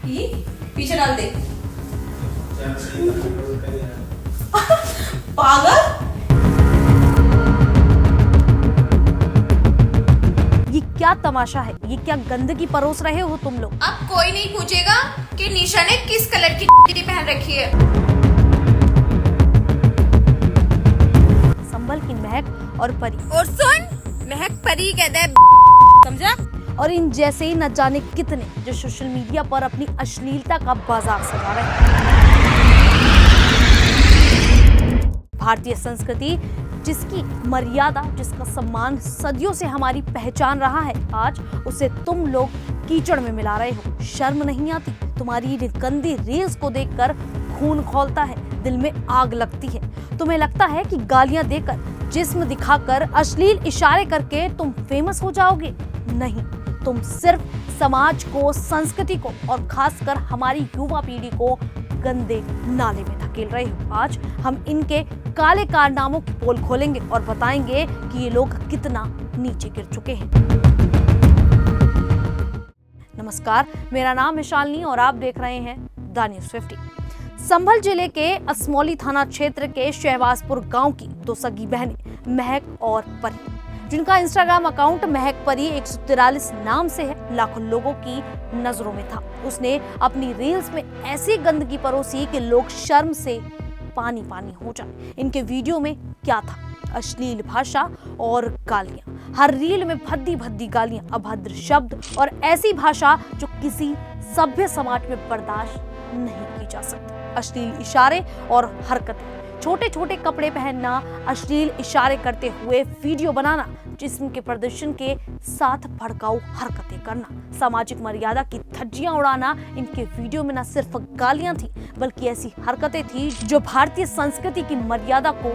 ये पीछे डाल दे। पागल, ये क्या तमाशा है? ये क्या गंदगी परोस रहे हो तुम लोग? अब कोई नहीं पूछेगा कि निशा ने किस कलर की पहन रखी है। संभल की महक और परी, और सुन, महक परी कहते हैं, समझा? और इन जैसे ही न जाने कितने जो सोशल मीडिया पर अपनी अश्लीलता का बाजार सजा रहे हैं। भारतीय संस्कृति, जिसकी मर्यादा, जिसका सम्मान सदियों से हमारी पहचान रहा है, आज उसे तुम लोग कीचड़ में मिला रहे हो। शर्म नहीं आती? तुम्हारी गंदी रील्स को देखकर खून खौलता है, दिल में आग लगती है। तुम्हें लगता है कि गालियां देकर, जिस्म दिखाकर, अश्लील इशारे करके तुम फेमस हो जाओगे? नहीं, तुम सिर्फ समाज को, संस्कृति को और खासकर हमारी युवा पीढ़ी को गंदे नाले में धकेल रहे हो। आज हम इनके काले कारनामों की पोल खोलेंगे और बताएंगे कि ये लोग कितना नीचे गिर चुके हैं। नमस्कार, मेरा नाम है शालिनी और आप देख रहे हैं द न्यूज़ 50। संभल जिले के असमौली थाना क्षेत्र के शहबाजपुर गांव की दो सगी बहनें महक और परी, जिनका इंस्टाग्राम अकाउंट महक परी 143 नाम से है, लाखों लोगों की नजरों में था। उसने अपनी रील्स में ऐसी गंदगी परोसी कि लोग शर्म से पानी पानी हो जाए। इनके वीडियो में क्या था? अश्लील भाषा और गालियां। हर रील में भद्दी भद्दी गालियां, अभद्र शब्द और ऐसी भाषा जो किसी सभ्य समाज में बर्दाश्त नहीं की जा सकती। अश्लील इशारे और हरकतें, छोटे छोटे कपड़े पहनना, अश्लील इशारे करते हुए वीडियो बनाना, जिस्म के प्रदर्शन के साथ भड़काऊ हरकतें करना, सामाजिक मर्यादा की धज्जियां उड़ाना। इनके वीडियो में न सिर्फ गालियां थी, बल्कि ऐसी हरकतें थी जो भारतीय संस्कृति की मर्यादा को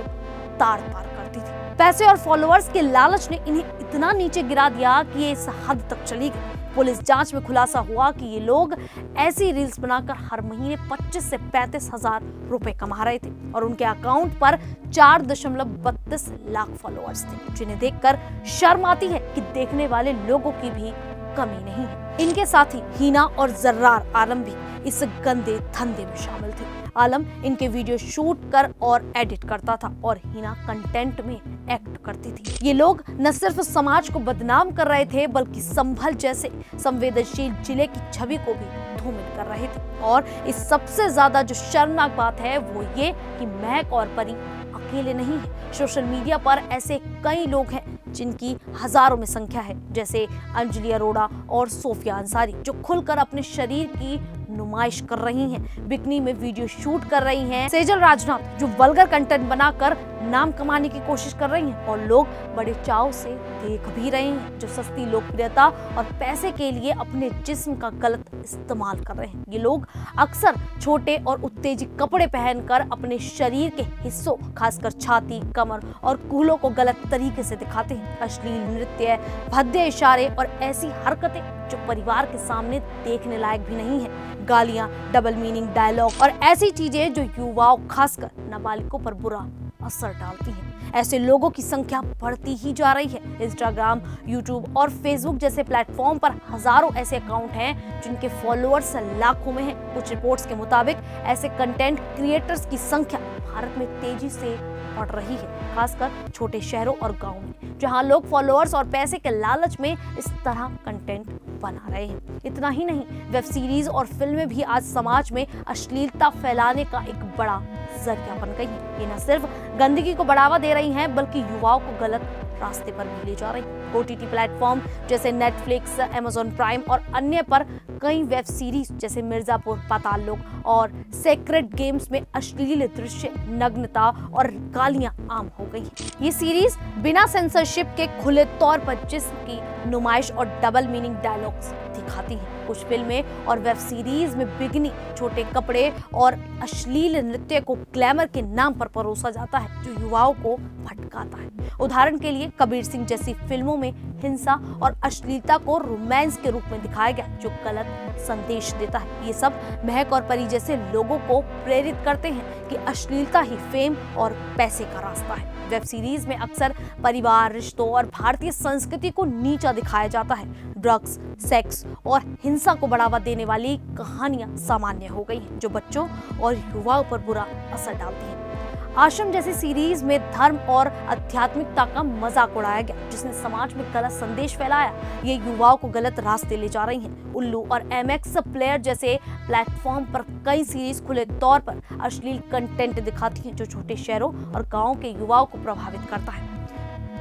तार तार करती थी। पैसे और फॉलोअर्स के लालच ने इन्हें इतना नीचे गिरा दिया कि ये इस हद तक चली गई। पुलिस जांच में खुलासा हुआ कि ये लोग ऐसी रील्स बनाकर हर महीने 25 से 35 हजार रुपए कमा रहे थे और उनके अकाउंट पर 4.32 लाख फॉलोअर्स थे, जिन्हें देखकर शर्म आती है कि देखने वाले लोगों की भी कमी नहीं है। इनके साथी हिना और जर्रार आलम भी इस गंदे धंधे में शामिल थे। आलम इनके वीडियो शूट कर और एडिट करता था और हिना कंटेंट में एक्ट करती थी। ये लोग न सिर्फ समाज को बदनाम कर रहे थे, बल्कि संभल जैसे संवेदनशील जिले की छवि को भी धूमिल कर रहे थे। और इस सबसे ज्यादा जो शर्मनाक बात है वो ये कि महक और परी अकेले नहीं है। सोशल मीडिया पर ऐसे कई लोग हैं जिनकी हजारों में संख्या है, जैसे अंजलि अरोड़ा और सोफिया अंसारी, जो खुलकर अपने शरीर की नुमाइश कर रही हैं, बिकनी में वीडियो शूट कर रही हैं, सेजल राजनाथ जो वल्गर कंटेंट बनाकर नाम कमाने की कोशिश कर रही हैं और लोग बड़े चाव से देख भी रहे हैं, जो सस्ती लोकप्रियता और पैसे के लिए अपने जिस्म का गलत इस्तेमाल कर रहे हैं। ये लोग अक्सर छोटे और उत्तेजित कपड़े पहनकर अपने शरीर के हिस्सों, खासकर छाती, कमर और कूल्हों को गलत तरीके से दिखाते हैं। अश्लील नृत्य, भद्दे इशारे और ऐसी हरकतें जो परिवार के सामने देखने लायक भी नहीं है। गालियां, डबल मीनिंग डायलॉग और ऐसी चीजें जो युवाओं, खासकर नाबालिगों पर बुरा असर डालती हैं। ऐसे लोगों की संख्या बढ़ती ही जा रही है। इंस्टाग्राम, यूट्यूब और फेसबुक जैसे प्लेटफॉर्म पर हजारों ऐसे अकाउंट हैं जिनके फॉलोअर्स लाखों में हैं। कुछ रिपोर्ट्स के मुताबिक ऐसे कंटेंट क्रिएटर्स की संख्या भारत में तेजी से बढ़ रही है, खासकर छोटे शहरों और गाँव में, जहां लोग फॉलोअर्स और पैसे के लालच में इस तरह कंटेंट बना रहे हैं। इतना ही नहीं, वेब सीरीज और फिल्में भी आज समाज में अश्लीलता फैलाने का एक बड़ा जरिया बन गई है। ये न सिर्फ गंदगी को बढ़ावा दे रही हैं, बल्कि युवाओं को गलत रास्ते पर भी ले जा रही है। OTT प्लेटफॉर्म जैसे नेटफ्लिक्स, अमेज़न प्राइम और अन्य पर कई वेब सीरीज जैसे मिर्जापुर, पाताल लोक और सेक्रेड गेम्स में अश्लील दृश्य, नग्नता और गालियां आम हो गई हैं। ये सीरीज बिना सेंसरशिप के खुले तौर पर जिस्म की नुमाइश और डबल मीनिंग डायलॉग्स दिखाती हैं। कुछ फिल्में और वेब सीरीज में बिगनी, छोटे कपड़े और अश्लील नृत्य को ग्लैमर के नाम पर परोसा जाता है, जो युवाओं को भटकाता है। उदाहरण के लिए कबीर सिंह जैसी फिल्मों में हिंसा और अश्लीलता को रोमांस के रूप में दिखाया गया, जो गलत संदेश देता है। ये सब महक और परी जैसे लोगों को प्रेरित करते हैं कि अश्लीलता ही फेम और पैसे का रास्ता है। वेब सीरीज में अक्सर परिवार, रिश्तों और भारतीय संस्कृति को नीचा दिखाया जाता है, ड्रग्स, सेक्स और हिंसा को बढ़ावा देने वाली कहानियां सामान्य हो गई हैं, जो बच्चों और युवाओं पर बुरा असर डालती हैं। आश्रम जैसी सीरीज में धर्म और आध्यात्मिकता का मजाक उड़ाया गया, जिसने समाज में गलत संदेश फैलाया। ये युवाओं को गलत रास्ते ले जा रही हैं। उल्लू और MX प्लेयर जैसे प्लेटफॉर्म पर कई सीरीज खुले तौर पर अश्लील कंटेंट दिखाती हैं, जो छोटे शहरों और गाँव के युवाओं को प्रभावित करता है।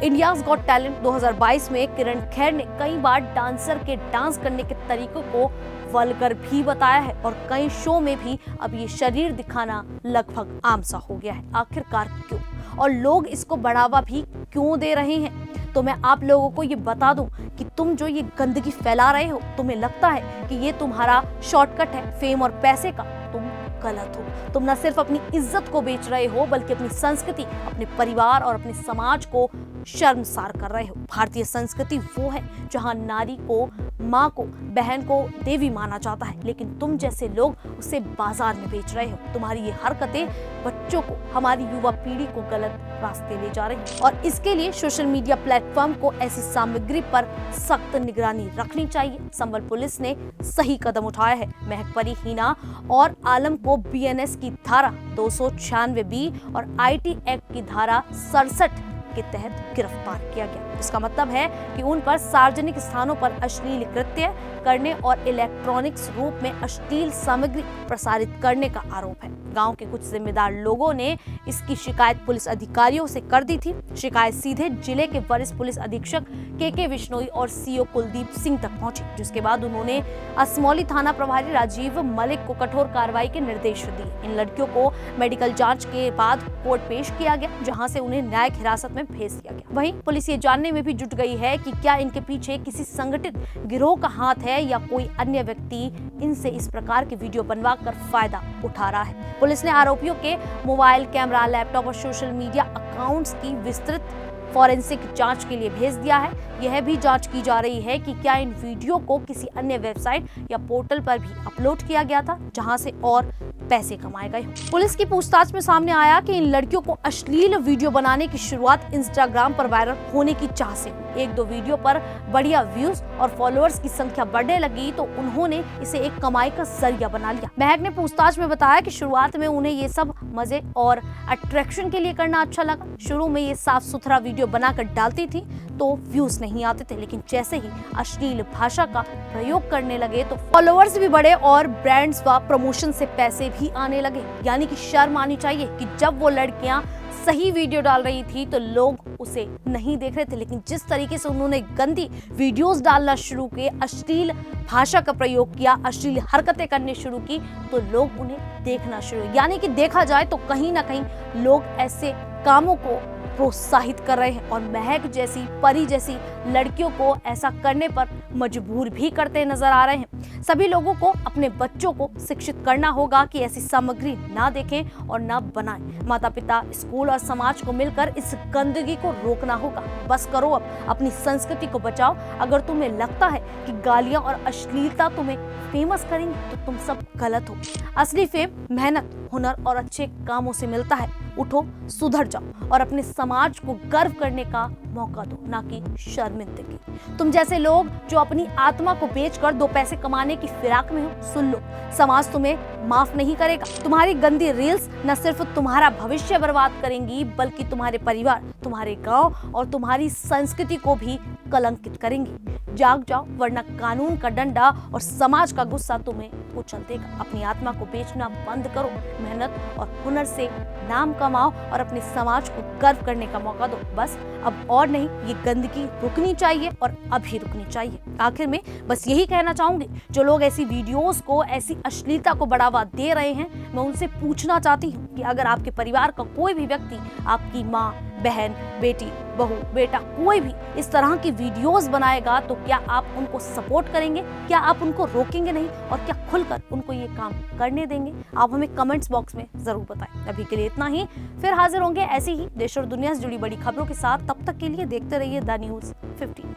इंडियाज गॉट टैलेंट 2022 में किरण खेर ने कई बार डांसर के डांस करने के तरीकों को वल्गर भी बताया है और कई शो में भी अब ये शरीर दिखाना लगभग आम सा हो गया है। आखिरकार क्यों, और लोग इसको बढ़ावा भी क्यों दे रहे हैं? तो मैं आप लोगों को ये बता दूं कि तुम जो ये गंदगी फैला रहे हो, तुम्हें लगता है कि ये तुम्हारा शॉर्टकट है फेम और पैसे का, तुम गलत हो। तुम न सिर्फ अपनी इज्जत को बेच रहे हो, बल्कि अपनी संस्कृति, अपने परिवार और अपने समाज को शर्मसार कर रहे हो। भारतीय संस्कृति वो है जहां नारी को, माँ को, बहन को देवी माना जाता है, लेकिन तुम जैसे लोग उसे बाजार में बेच रहे हो। तुम्हारी ये हरकतें बच्चों को, हमारी युवा पीढ़ी को गलत रास्ते ले जा रही हैं और इसके लिए सोशल मीडिया प्लेटफॉर्म को ऐसी सामग्री पर सख्त निगरानी रखनी चाहिए। संभल पुलिस ने सही कदम उठाया है। महक परी, हिना और आलम को BNS की धारा 296B और IT एक्ट की धारा 67 के तहत गिरफ्तार किया गया। इसका मतलब है कि उन पर सार्वजनिक स्थानों पर अश्लील कृत्य करने और इलेक्ट्रॉनिक्स रूप में अश्लील सामग्री प्रसारित करने का आरोप है। गांव के कुछ जिम्मेदार लोगों ने इसकी शिकायत पुलिस अधिकारियों से कर दी थी। शिकायत सीधे जिले के वरिष्ठ पुलिस अधीक्षक KK विश्नोई और CO कुलदीप सिंह तक पहुंची, जिसके बाद उन्होंने असमौली थाना प्रभारी राजीव मलिक को कठोर कार्रवाई के निर्देश दिए। इन लड़कियों को मेडिकल जांच के बाद कोर्ट पेश किया गया, जहां से उन्हें न्यायिक हिरासत में भेज दिया गया। वहीं पुलिस ये जानने में भी जुट गई है कि क्या इनके पीछे किसी संगठित गिरोह का हाथ है या कोई अन्य व्यक्ति इनसे इस प्रकार के वीडियो बनवा कर फायदा उठा रहा है। पुलिस ने आरोपियों के मोबाइल, कैमरा, लैपटॉप और सोशल मीडिया अकाउंट्स की विस्तृत फॉरेंसिक जांच के लिए भेज दिया है। यह भी जांच की जा रही है कि क्या इन वीडियो को किसी अन्य वेबसाइट या पोर्टल पर भी अपलोड किया गया था, जहां से और पैसे कमाए गए। पुलिस की पूछताछ में सामने आया कि इन लड़कियों को अश्लील वीडियो बनाने की शुरुआत इंस्टाग्राम पर वायरल होने की चाह से हुई। 1-2 वीडियो पर बढ़िया व्यूज और फॉलोअर्स की संख्या बढ़ने लगी तो उन्होंने इसे एक कमाई का जरिया बना लिया। महक ने पूछताछ में बताया कि शुरुआत में उन्हें ये सब मजे और अट्रैक्शन के लिए करना अच्छा लगा। शुरू में ये साफ सुथरा वीडियो बनाकर डालती थी तो व्यूज नहीं आते थे, लेकिन जैसे ही अश्लील भाषा का प्रयोग करने लगे तो फॉलोअर्स भी बढ़े और ब्रांड्स व प्रमोशन से पैसे भी आने लगे। यानी कि शर्म आनी चाहिए कि जब वो लड़कियां सही वीडियो डाल रही थी तो लोग उसे नहीं देख रहे थे, लेकिन जिस तरीके से उन्होंने गंदी वीडियोस डालना शुरू किए, अश्लील भाषा का प्रयोग किया, अश्लील हरकतें करने शुरू की, तो लोग उन्हें देखना शुरू। यानी कि देखा जाए तो कहीं ना कहीं लोग ऐसे कामों को प्रोत्साहित कर रहे हैं और महक जैसी, परी जैसी लड़कियों को ऐसा करने पर मजबूर भी करते नजर आ रहे हैं। सभी लोगों को अपने बच्चों को शिक्षित करना होगा कि ऐसी सामग्री ना देखें और ना बनाएं। माता पिता, स्कूल और समाज को मिलकर इस गंदगी को रोकना होगा। बस करो, अब अपनी संस्कृति को बचाओ। अगर तुम्हें लगता है कि गालियां और अश्लीलता तुम्हें फेमस करेंगे तो तुम सब गलत हो। असली फेम मेहनत, हुनर और अच्छे कामों से मिलता है। उठो, सुधर जाओ और अपने समाज को गर्व करने का मौका दो, ना कि शर्मिंदगी। तुम जैसे लोग जो अपनी आत्मा को बेचकर 2 पैसे कमाने की फिराक में हो, सुन लो, समाज तुम्हें माफ नहीं करेगा। तुम्हारी गंदी रील्स न सिर्फ तुम्हारा भविष्य बर्बाद करेंगी, बल्कि तुम्हारे परिवार, तुम्हारे गांव और तुम्हारी संस्कृति को भी कलंकित करेंगी। जाग जाओ, वरना कानून का डंडा और समाज का गुस्सा तुम्हें कुचल देगा। अपनी आत्मा को बेचना बंद करो, मेहनत और हुनर से नाम कमाओ और अपने समाज को गर्व करने का मौका दो। बस अब और नहीं, ये गंदगी रुकनी चाहिए और अभी रुकनी चाहिए। आखिर में बस यही कहना चाहूंगी, जो लोग ऐसी वीडियोस को, ऐसी अश्लीलता को बढ़ावा दे रहे हैं, मैं उनसे पूछना चाहती हूँ कि अगर आपके परिवार का कोई भी व्यक्ति, आपकी माँ, बहन, बेटी, बहू, बेटा, कोई भी इस तरह की वीडियोस बनाएगा तो क्या आप उनको सपोर्ट करेंगे? क्या आप उनको रोकेंगे नहीं और क्या खुलकर उनको ये काम करने देंगे? आप हमें कमेंट्स बॉक्स में जरूर बताएं। अभी के लिए इतना ही, फिर हाजिर होंगे ऐसी ही देश और दुनिया से जुड़ी बड़ी खबरों के साथ। तब तक के लिए देखते रहिए द न्यूज़ 15।